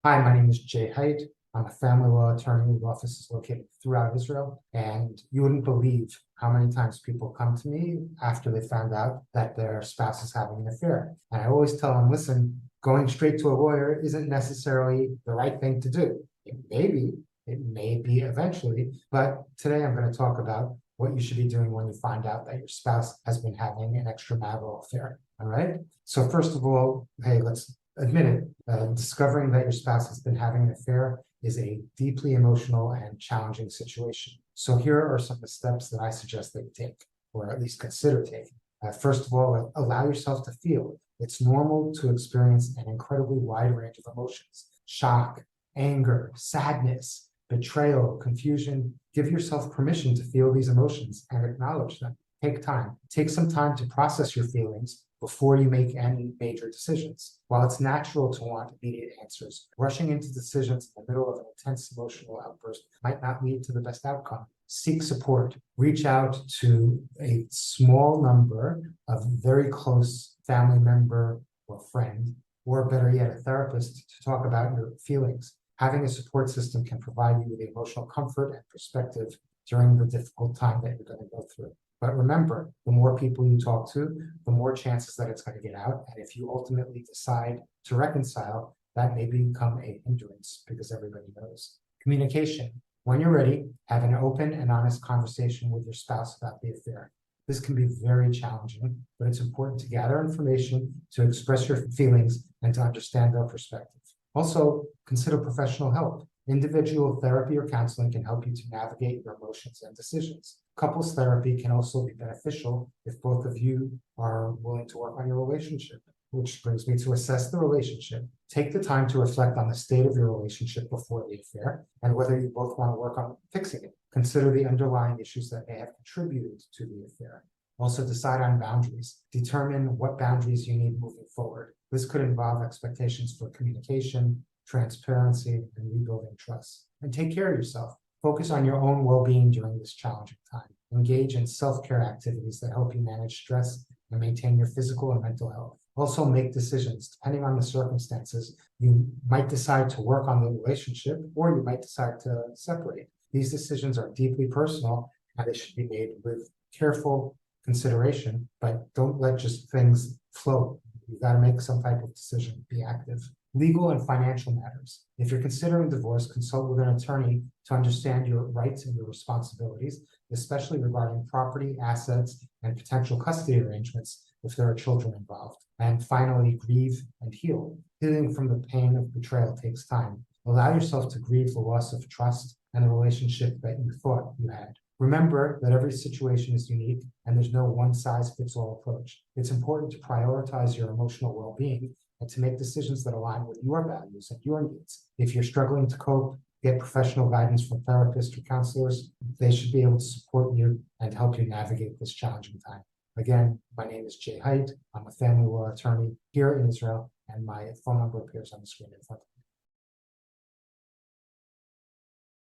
Hi, my name is Jay.Hait. I'm a family law attorney whose office is located throughout Israel. And you wouldn't believe how many times people come to me after they found out that their spouse is having an affair. And I always tell them, listen, going straight to a lawyer isn't necessarily the right thing to do. It may be eventually, but today I'm going to talk about what you should be doing when you find out that your spouse has been having an extramarital affair. All right. So first of all, hey, let's admit it, discovering that your spouse has been having an affair is a deeply emotional and challenging situation. So here are some of the steps that I suggest that you take, or at least consider taking. First of all, allow yourself to feel. It's normal to experience an incredibly wide range of emotions: shock, anger, sadness, betrayal, confusion. Give yourself permission to feel these emotions and acknowledge them. Take time. Take some time to process your feelings before you make any major decisions. While it's natural to want immediate answers, rushing into decisions in the middle of an intense emotional outburst might not lead to the best outcome. Seek support. Reach out to a small number of very close family member or friend, or better yet, a therapist, to talk about your feelings. Having a support system can provide you with the emotional comfort and perspective during the difficult time that you're going to go through. But remember, the more people you talk to, the more chances that it's going to get out. And if you ultimately decide to reconcile, that may become a hindrance because everybody knows. Communication. When you're ready, have an open and honest conversation with your spouse about the affair. This can be very challenging, but it's important to gather information, to express your feelings, and to understand their perspective. Also, consider professional help. Individual therapy or counseling can help you to navigate your emotions and decisions. Couples therapy can also be beneficial if both of you are willing to work on your relationship, which brings me to assess the relationship. Take the time to reflect on the state of your relationship before the affair and whether you both want to work on fixing it. Consider the underlying issues that may have contributed to the affair. Also, decide on boundaries. Determine what boundaries you need moving forward. This could involve expectations for communication, transparency, and rebuilding trust. And take care of yourself. Focus on your own well-being during this challenging time. Engage in self-care activities that help you manage stress and maintain your physical and mental health. Also, make decisions. Depending on the circumstances, you might decide to work on the relationship or you might decide to separate. These decisions are deeply personal and they should be made with careful consideration, but don't let just things float. You've got to make some type of decision, be active. Legal and financial matters. If you're considering divorce, consult with an attorney to understand your rights and your responsibilities, especially regarding property, assets, and potential custody arrangements if there are children involved. And finally, grieve and heal. Healing from the pain of betrayal takes time. Allow yourself to grieve the loss of trust and the relationship that you thought you had. Remember that every situation is unique and there's no one-size-fits-all approach. It's important to prioritize your emotional well-being and to make decisions that align with your values and your needs. If you're struggling to cope, get professional guidance from therapists or counselors. They should be able to support you and help you navigate this challenging time. Again, my name is Jay.Hait. I'm a family law attorney here in Israel, and my phone number appears on the screen in front of you.